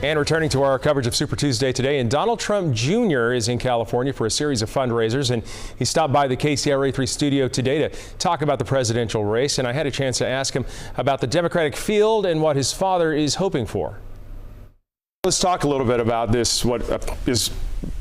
And returning to our coverage of Super Tuesday today, and Donald Trump Jr. is in California for a series of fundraisers, and he stopped by the KCRA3 studio today to talk about the presidential race, and I had a chance to ask him about the Democratic field and what his father is hoping for. Let's talk a little bit about this, what is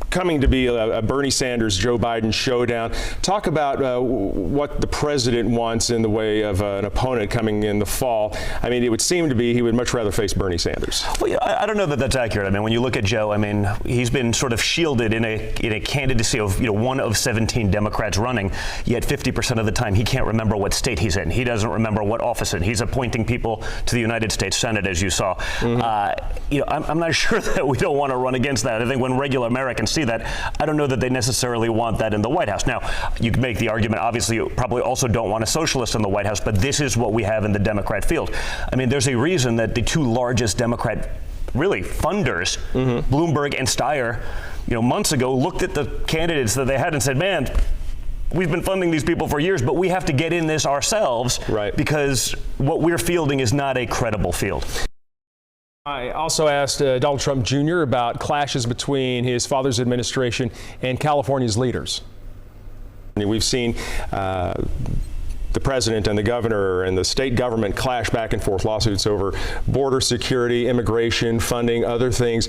coming to be a Bernie Sanders, Joe Biden showdown. Talk about what the president wants in the way of an opponent coming in the fall. I mean, it would seem to be he would much rather face Bernie Sanders. Well, I don't know that that's accurate. I mean, when you look at Joe, I mean, he's been sort of shielded in a candidacy of, one of 17 Democrats running, yet 50% of the time he can't remember what state he's in. He doesn't remember what office he's appointing people to the United States Senate, as you saw. I'm not sure that we don't want to run against that. I think when regular Americans see that, I don't know that they necessarily want that in the White House. Now, you can make the argument, obviously, you probably also don't want a socialist in the White House, but this is what we have in the Democrat field. I mean, there's a reason that the two largest Democrat really funders, Bloomberg and Steyer, months ago looked at the candidates that they had and said, man, we've been funding these people for years, but we have to get in this ourselves, because what we're fielding is not a credible field. I also asked Donald Trump Jr. about clashes between his father's administration and California's leaders. We've seen the president and the governor and the state government clash back and forth, lawsuits over border security, immigration, funding, other things.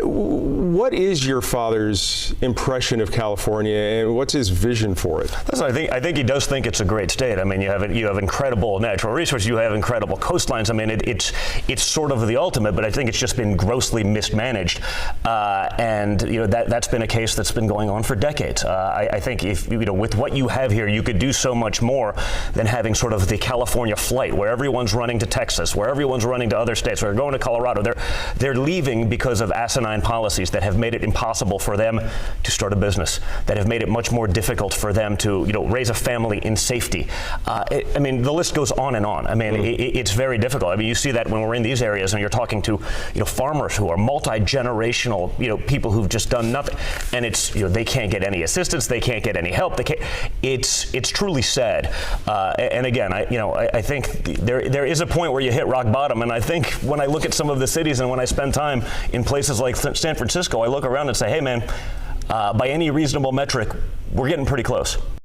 What is your father's impression of California, and what's his vision for it? Listen, I think he does think it's a great state. I mean, you have incredible natural resources, you have incredible coastlines. I mean, it's sort of the ultimate, but I think it's just been grossly mismanaged, and that's been a case that's been going on for decades. I think if with what you have here, you could do so much more than having sort of the California flight, where everyone's running to Texas, where everyone's running to other states, where they're going to Colorado. They're leaving because of asinine policies that have made it impossible for them to start a business, that have made it much more difficult for them to raise a family in safety. I mean, the list goes on and on. I mean, it's very difficult. I mean, you see that when we're in these areas and you're talking to farmers who are multi-generational people who've just done nothing, and it's they can't get any assistance, they can't get any help. It's truly sad. And again, I think there is a point where you hit rock bottom, and I think when I look at some of the cities and when I spend time in places like San Francisco, I look around and say, hey man, by any reasonable metric, we're getting pretty close.